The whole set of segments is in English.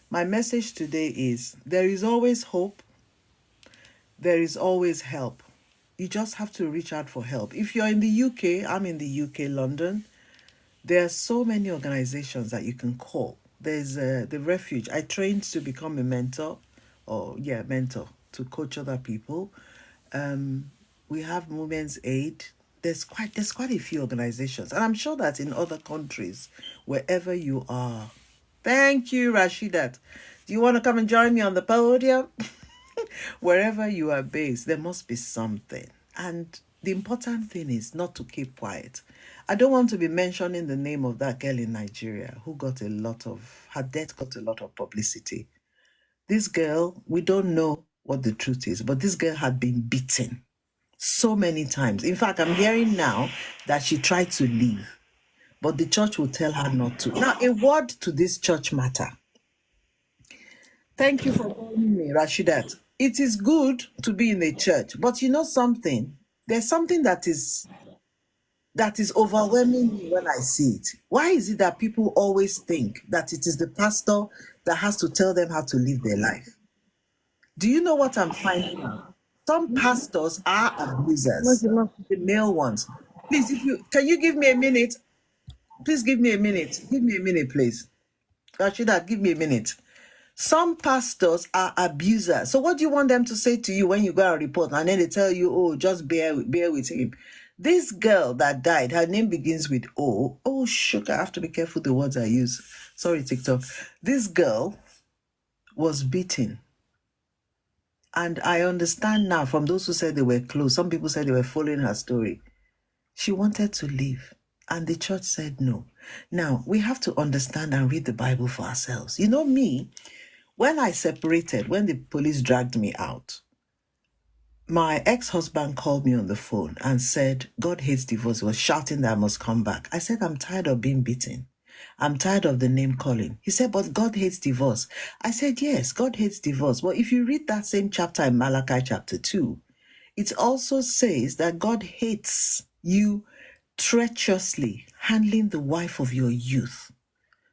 My message today is there is always hope, there is always help. You just have to reach out for help. If you're in the UK, I'm in the UK, London, there are so many organizations that you can call. There's the Refuge. I trained to become a mentor, mentor to coach other people. We have Women's Aid. There's quite a few organizations, and I'm sure that in other countries, wherever you are. Thank you, Rashidat. Do you want to come and join me on the podium? Wherever you are based, there must be something. And the important thing is not to keep quiet. I don't want to be mentioning the name of that girl in Nigeria who her death got a lot of publicity. This girl, we don't know what the truth is, but this girl had been beaten so many times. In fact, I'm hearing now that she tried to leave, but the church will tell her not to. Now, a word to this church matter. Thank you for calling me, Rashidat. It is good to be in a church, but you know something? There's something that is overwhelming me when I see it. Why is it that people always think that it is the pastor that has to tell them how to live their life? Do you know what I'm finding out? Some pastors are abusers, the male ones. Please, if you can you give me a minute? Please give me a minute. Give me a minute, please. Rashida, give me a minute. Some pastors are abusers. So what do you want them to say to you when you go and report? And then they tell you, oh, just bear with him. This girl that died, her name begins with O. Oh, sugar, I have to be careful the words I use. Sorry, TikTok. This girl was beaten. And I understand now from those who said they were close. Some people said they were following her story. She wanted to leave, and the church said no. Now, we have to understand and read the Bible for ourselves. You know me, when I separated, when the police dragged me out, my ex-husband called me on the phone and said, God hates divorce. He was shouting that I must come back. I said, I'm tired of being beaten. I'm tired of the name calling. He said, but God hates divorce. I said, yes, God hates divorce. But if you read that same chapter in Malachi chapter 2, it also says that God hates you treacherously handling the wife of your youth.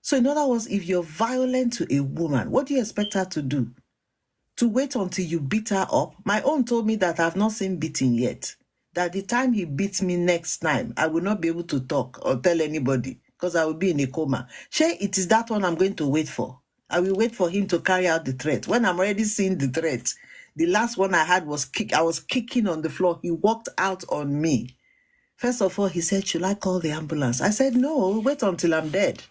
So in other words, if you're violent to a woman, what do you expect her to do? To wait until you beat her up? My own told me that I've not seen beating yet. That the time he beats me next time, I will not be able to talk or tell anybody because I will be in a coma. Shay, it is that one I'm going to wait for. I will wait for him to carry out the threat. When I'm already seeing the threat, the last one I had was I was kicking on the floor. He walked out on me. First of all, he said, should I call the ambulance? I said, no, wait until I'm dead.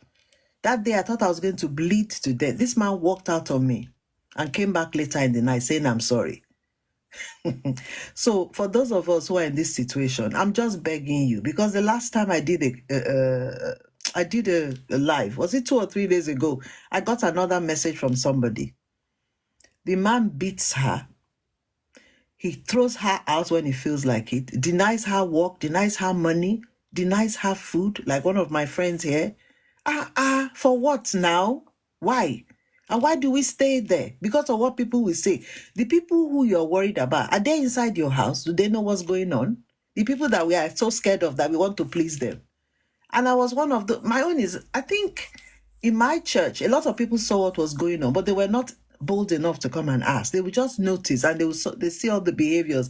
That day, I thought I was going to bleed to death. This man walked out on me and came back later in the night saying, I'm sorry. So for those of us who are in this situation, I'm just begging you, because the last time I did a live, was it 2 or 3 days ago? I got another message from somebody. The man beats her. He throws her out when he feels like it, denies her work, denies her money, denies her food, like one of my friends here. For what now? Why? And why do we stay there? Because of what people will say. The people who you're worried about, are they inside your house? Do they know what's going on? The people that we are so scared of that we want to please them. And I was one of my own is, I think in my church, a lot of people saw what was going on, but they were not bold enough to come and ask. They would just notice and they see all the behaviors.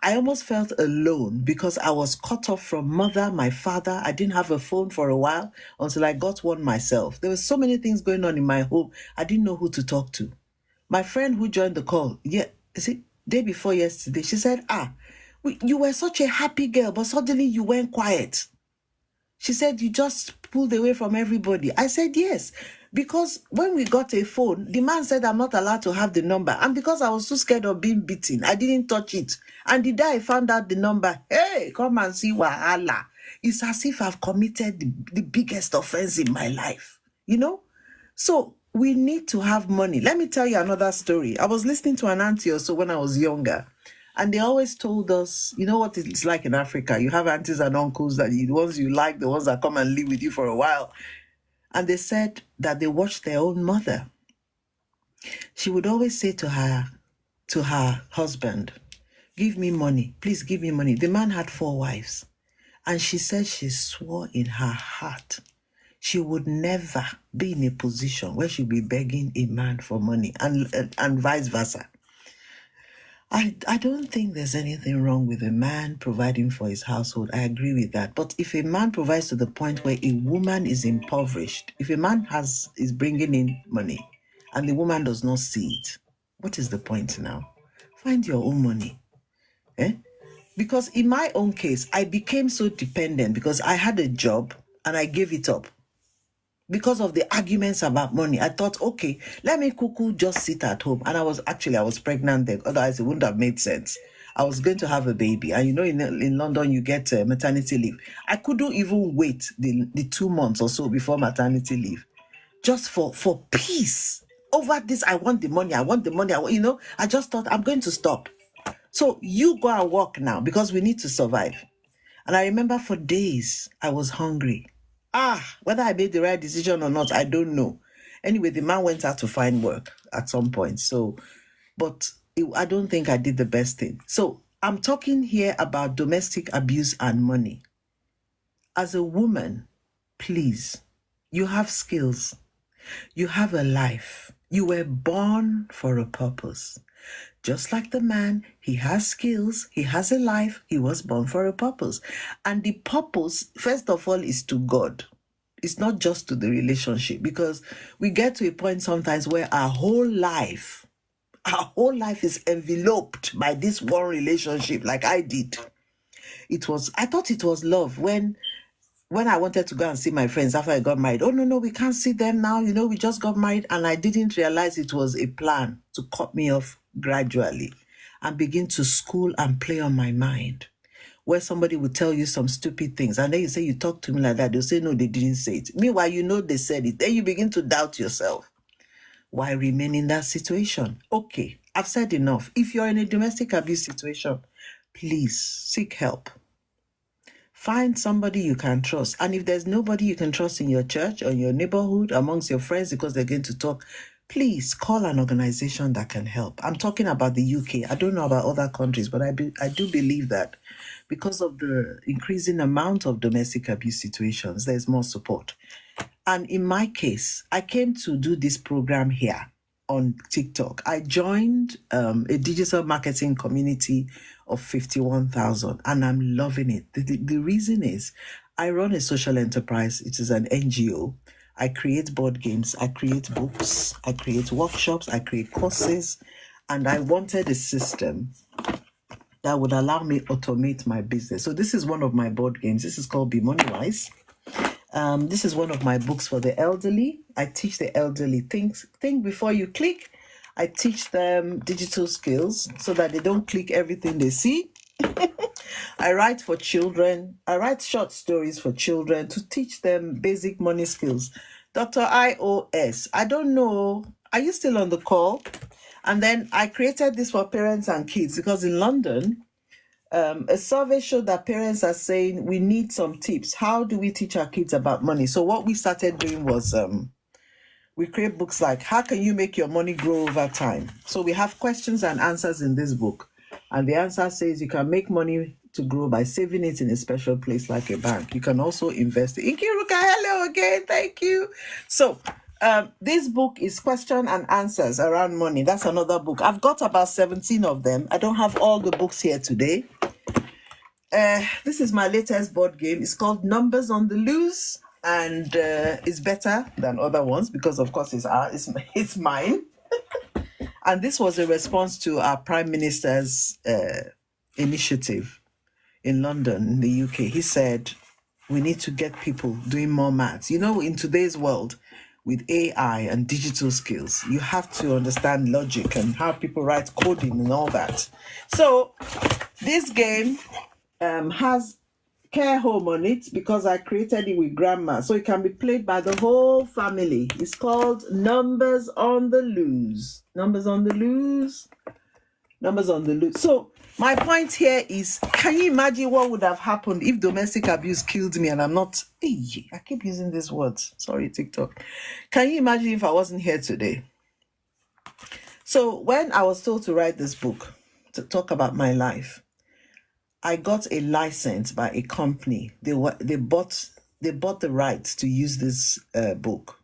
I almost felt alone because I was cut off from mother, my father. I didn't have a phone for a while until I got one myself. There were so many things going on in my home. I didn't know who to talk to. My friend who joined the call, day before yesterday, she said, you were such a happy girl, but suddenly you went quiet. She said, you just pulled away from everybody. I said, yes, because when we got a phone, the man said, I'm not allowed to have the number. And because I was too scared of being beaten, I didn't touch it. And the day I found out the number, hey, come and see Wahala. It's as if I've committed the biggest offense in my life, you know? So we need to have money. Let me tell you another story. I was listening to an auntie or so when I was younger. And they always told us, you know what it's like in Africa? You have aunties and uncles that the ones you like, the ones that come and live with you for a while. And they said that they watched their own mother. She would always say to her husband, give me money, please give me money. The man had 4 wives. And she said she swore in her heart she would never be in a position where she'll be begging a man for money, and vice versa. I don't think there's anything wrong with a man providing for his household. I agree with that. But if a man provides to the point where a woman is impoverished, if a man is bringing in money and the woman does not see it, what is the point now? Find your own money. Because in my own case, I became so dependent because I had a job and I gave it up. Because of the arguments about money, I thought, okay, let me cuckoo just sit at home. And I was pregnant then. Otherwise, it wouldn't have made sense. I was going to have a baby. And in London, you get maternity leave. I couldn't even wait the 2 months or so before maternity leave. Just for peace. Over this, I want the money. I just thought, I'm going to stop. So you go and work now because we need to survive. And I remember for days, I was hungry. Whether I made the right decision or not, I don't know. Anyway, the man went out to find work at some point. I don't think I did the best thing. So I'm talking here about domestic abuse and money. As a woman, please, you have skills. You have a life. You were born for a purpose. Just like the man, he has skills, he has a life, he was born for a purpose. And the purpose, first of all, is to God. It's not just to the relationship, because we get to a point sometimes where our whole life is enveloped by this one relationship, like I did. I thought it was love when I wanted to go and see my friends after I got married. Oh, no, we can't see them now. We just got married. And I didn't realize it was a plan to cut me off gradually and begin to school and play on my mind, where somebody would tell you some stupid things. And then you say, you talk to me like that. They'll say, no, they didn't say it. Meanwhile, they said it. Then you begin to doubt yourself. Why remain in that situation? Okay, I've said enough. If you're in a domestic abuse situation, please seek help. Find somebody you can trust. And if there's nobody you can trust in your church or your neighborhood, amongst your friends, because they're going to talk, please call an organization that can help. I'm talking about the UK. I don't know about other countries, but I do believe that because of the increasing amount of domestic abuse situations, there's more support. And in my case, I came to do this program here on TikTok. I joined a digital marketing community of 51,000, and I'm loving it. The reason is I run a social enterprise. It is an NGO. I create board games, I create books, I create workshops, I create courses, and I wanted a system that would allow me automate my business. So this is one of my board games. This is called Be Moneywise. This is one of my books for the elderly. I teach the elderly think before you click. I teach them digital skills so that they don't click everything they see. I write for children. I write short stories for children to teach them basic money skills. Dr. IOS, I don't know. Are you still on the call? And then I created this for parents and kids because in London, a survey showed that parents are saying we need some tips. How do we teach our kids about money? So what we started doing was we create books like how can you make your money grow over time? So we have questions and answers in this book. And the answer says you can make money to grow by saving it in a special place like a bank. You can also invest it. Inkiruka, hello again. Thank you. So this book is question and answers around money. That's another book. I've got about 17 of them. I don't have all the books here today. This is my latest board game. It's called Numbers on the Loose, and it's better than other ones because, of course, it's mine. And this was a response to our Prime Minister's initiative in London, in the UK. He said, we need to get people doing more maths. In today's world, with AI and digital skills, you have to understand logic and how people write coding and all that. So this game has care home on it because I created it with grandma. So it can be played by the whole family. It's called Numbers on the Loose. Numbers on the Loose. Numbers on the Loose. So my point here is, can you imagine what would have happened if domestic abuse killed me and I'm not... I keep using these words. Sorry, TikTok. Can you imagine if I wasn't here today? So when I was told to write this book, to talk about my life, I got a license by a company. They bought they bought the rights to use this book.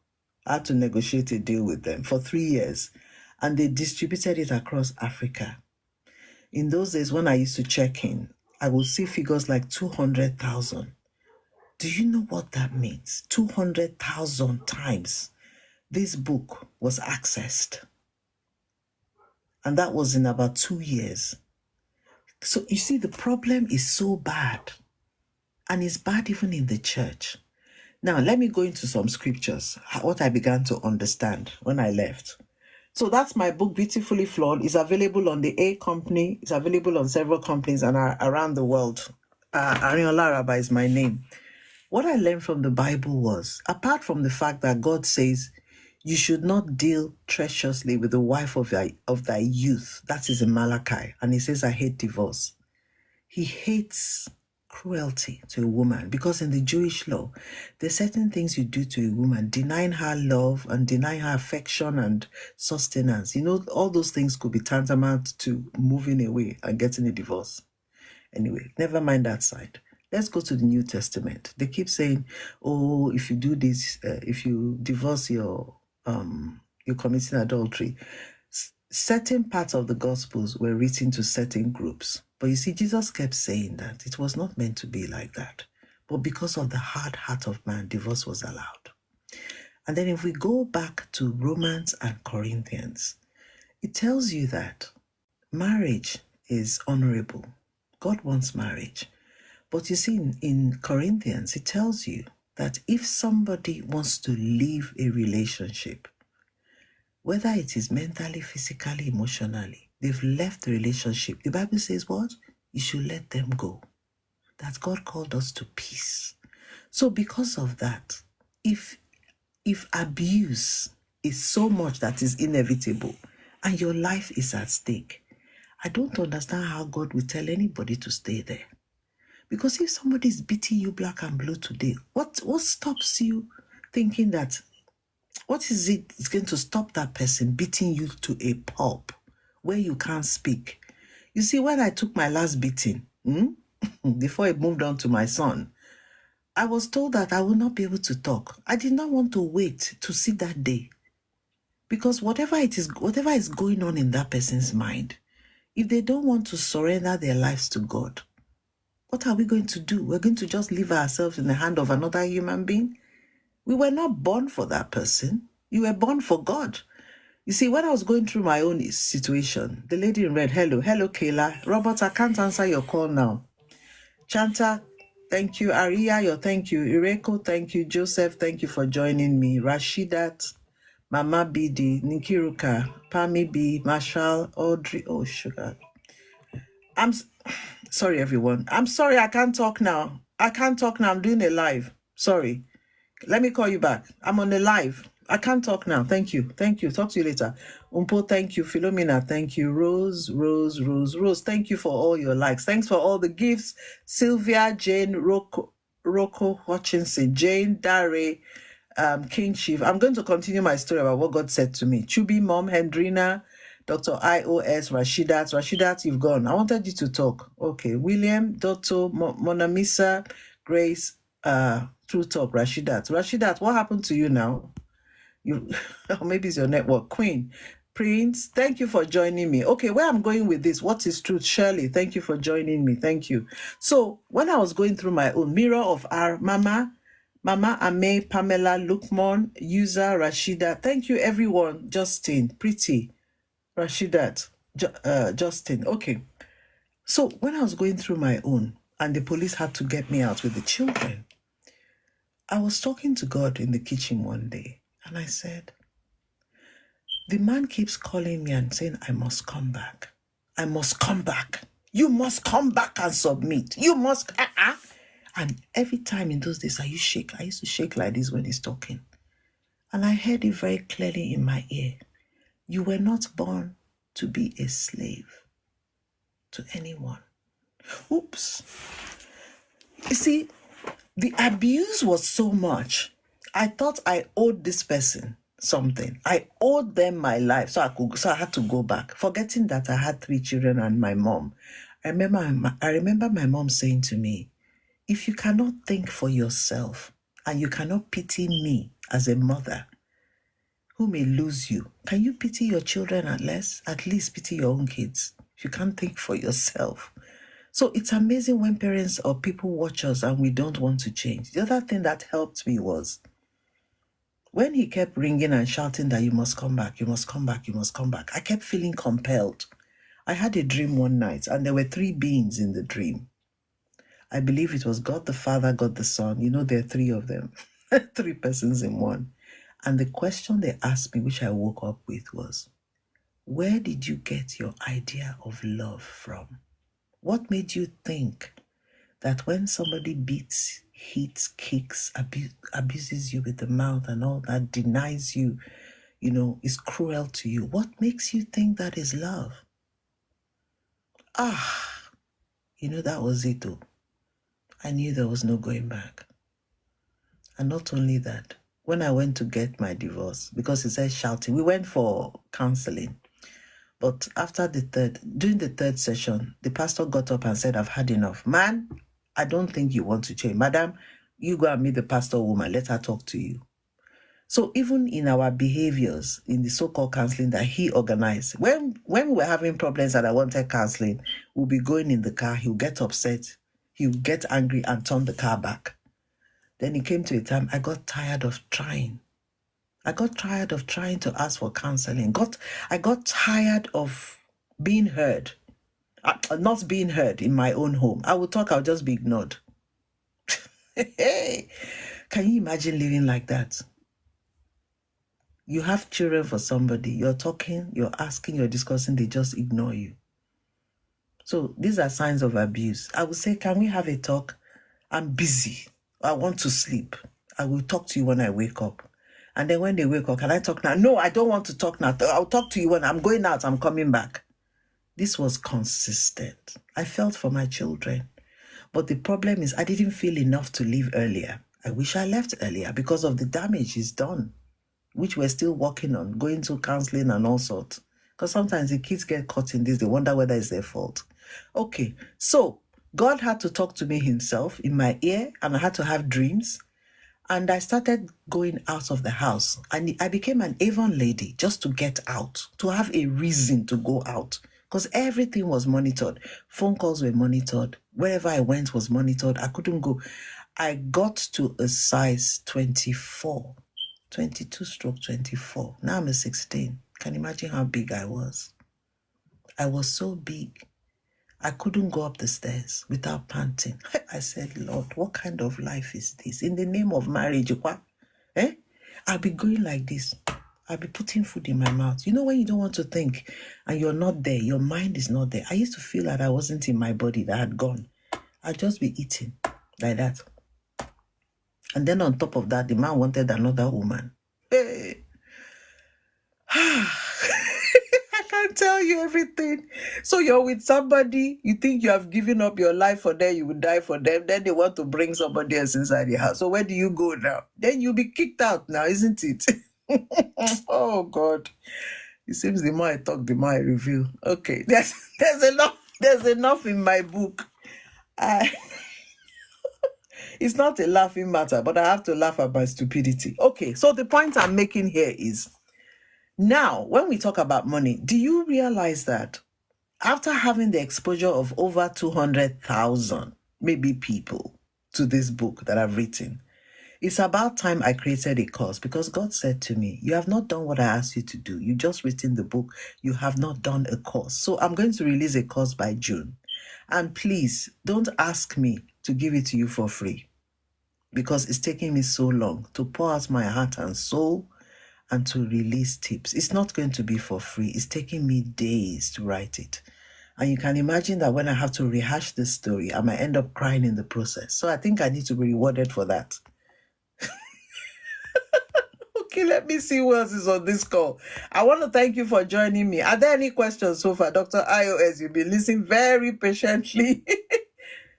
I had to negotiate a deal with them for 3 years, and they distributed it across Africa. In those days, when I used to check in, I would see figures like 200,000. Do you know what that means? 200,000 times this book was accessed. And that was in about 2 years. So you see, the problem is so bad. And it's bad even in the church. Now, let me go into some scriptures, what I began to understand when I left. So that's my book, Beautifully Flawed. It's available on the A Company. It's available on several companies and around the world. Ariola Araba is my name. What I learned from the Bible was, apart from the fact that God says, you should not deal treacherously with the wife of thy youth. That is in Malachi. And he says, I hate divorce. He hates cruelty to a woman, because in the Jewish law, there's certain things you do to a woman, denying her love and denying her affection and sustenance. You know, all those things could be tantamount to moving away and getting a divorce. Anyway, never mind that side. Let's go to the New Testament. They keep saying, oh, if you do this, if you divorce you're committing adultery. Certain parts of the Gospels were written to certain groups. But you see, Jesus kept saying that it was not meant to be like that. But because of the hard heart of man, divorce was allowed. And then if we go back to Romans and Corinthians, it tells you that marriage is honorable. God wants marriage. But you see, in Corinthians, it tells you that if somebody wants to leave a relationship, whether it is mentally, physically, emotionally, they've left the relationship, the Bible says what? You should let them go. That God called us to peace. So because of that, if abuse is so much that is inevitable and your life is at stake, I don't understand how God will tell anybody to stay there. Because if somebody is beating you black and blue today, what stops you thinking that, what is it that's going to stop that person beating you to a pulp where you can't speak? You see, when I took my last beating, before I moved on to my son, I was told that I would not be able to talk. I did not want to wait to see that day. Because whatever is going on in that person's mind, if they don't want to surrender their lives to God, what are we going to do? We're going to just leave ourselves in the hand of another human being? We were not born for that person. You were born for God. You see, when I was going through my own situation, the lady in red, hello, Kayla. Robert, I can't answer your call now. Chanta, thank you. Aria, thank you. Ireko, thank you. Joseph, thank you for joining me. Rashidat, Mama BD, Nikiruka, Pami B, Marshall, Audrey, oh, sugar. I'm sorry, everyone. I'm sorry, I can't talk now. I'm doing a live. Sorry. Let me call you back. I'm on a live. I can't talk now. Thank you. Talk to you later. Umpo, thank you. Philomena, thank you. Rose, thank you for all your likes. Thanks for all the gifts. Sylvia, Jane, Rocco Hutchinson, Jane, Dare, King Chief. I'm going to continue my story about what God said to me. Chubi, Mom, Hendrina, Dr. IOS, Rashidat, you've gone. I wanted you to talk. Okay. William, Dotto, Monamisa, Grace, True Talk, Rashidat, what happened to you now? Or maybe it's your network. Queen, Prince, thank you for joining me. Okay, where I'm going with this, what is truth? Shirley, thank you for joining me. Thank you. So when I was going through my own mirror of our Mama Ame, Pamela, Lukman, User, Rashida, thank you everyone. Justin, Pretty, Rashidat, Justin. Okay. So when I was going through my own and the police had to get me out with the children, I was talking to God in the kitchen one day and I said, the man keeps calling me and saying, I must come back. I must come back. You must come back and submit. You must. And every time in those days, I used to shake like this when he's talking. And I heard it very clearly in my ear. You were not born to be a slave to anyone. Oops. You see, the abuse was so much. I thought I owed this person something. I owed them my life, so I had to go back, forgetting that I had 3 children and my mom. I remember my mom saying to me, if you cannot think for yourself, and you cannot pity me as a mother who may lose you, can you pity your children at least pity your own kids? If you can't think for yourself. So it's amazing when parents or people watch us and we don't want to change. The other thing that helped me was when he kept ringing and shouting that you must come back, you must come back, you must come back. I kept feeling compelled. I had a dream one night and there were 3 beings in the dream. I believe it was God the Father, God the Son. You know, there are 3 of them, 3 persons in one. And the question they asked me, which I woke up with, was, where did you get your idea of love from? What made you think that when somebody beats, hits, kicks, abuses you with the mouth and all that, denies you, is cruel to you? What makes you think that is love? That was it though. I knew there was no going back. And not only that, when I went to get my divorce, because he said shouting, we went for counseling. But during the 3rd session, the pastor got up and said, I've had enough. Man, I don't think you want to change. Madam, you go and meet the pastor woman. Let her talk to you. So even in our behaviors, in the so-called counseling that he organized, when we were having problems and I wanted counseling, we'll be going in the car. He'll get upset. He'll get angry and turn the car back. Then it came to a time I got tired of trying. I got tired of trying to ask for counseling. I got tired of being heard, not being heard in my own home. I would talk, I'll just be ignored. Hey, can you imagine living like that? You have children for somebody, you're talking, you're asking, you're discussing, they just ignore you. So these are signs of abuse. I would say, can we have a talk? I'm busy. I want to sleep. I will talk to you when I wake up. And then when they wake up, can I talk now? No, I don't want to talk now. I'll talk to you when I'm going out, I'm coming back. This was consistent. I felt for my children. But the problem is I didn't feel enough to leave earlier. I wish I left earlier because of the damage is done, which we're still working on, going to counseling and all sorts. Because sometimes the kids get caught in this, they wonder whether it's their fault. Okay, so God had to talk to me himself in my ear, and I had to have dreams. And I started going out of the house. And I became an Avon lady just to get out, to have a reason to go out. Because everything was monitored. Phone calls were monitored. Wherever I went was monitored. I couldn't go. I got to a size 24, 22/24. Now I'm a 16. Can you imagine how big I was? I was so big. I couldn't go up the stairs without panting. I said, Lord, what kind of life is this? In the name of marriage, I'll be going like this. I'll be putting food in my mouth. You know when you don't want to think and you're not there, your mind is not there. I used to feel that I wasn't in my body, that I had gone. I'd just be eating like that. And then on top of that, the man wanted another woman. Hey. I can't tell you everything. So you're with somebody, you think you have given up your life for them, you will die for them, then they want to bring somebody else inside your house. So where do you go now? Then you'll be kicked out now, isn't it? Oh God. It seems the more I talk, the more I reveal. Okay, there's enough in my book. It's not a laughing matter, but I have to laugh at my stupidity. Okay, so the point I'm making here is, now, when we talk about money, do you realize that after having the exposure of over 200,000, maybe people, to this book that I've written, it's about time I created a course, because God said to me, you have not done what I asked you to do. You just written the book. You have not done a course. So I'm going to release a course by June. And please, don't ask me to give it to you for free, because it's taking me so long to pour out my heart and soul and to release tips. It's not going to be for free. It's taking me days to write it. And you can imagine that when I have to rehash this story, I might end up crying in the process. So I think I need to be rewarded for that. Okay, let me see who else is on this call. I want to thank you for joining me. Are there any questions so far? Dr. iOS, you've been listening very patiently.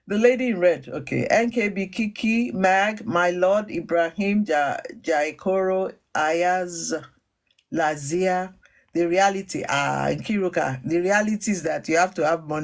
The lady in red. Okay. NKB, Kiki, Mag, My Lord, Ibrahim, Jaikoro, Ayaz, Lazia. The reality, Kiruka, the reality is that you have to have money.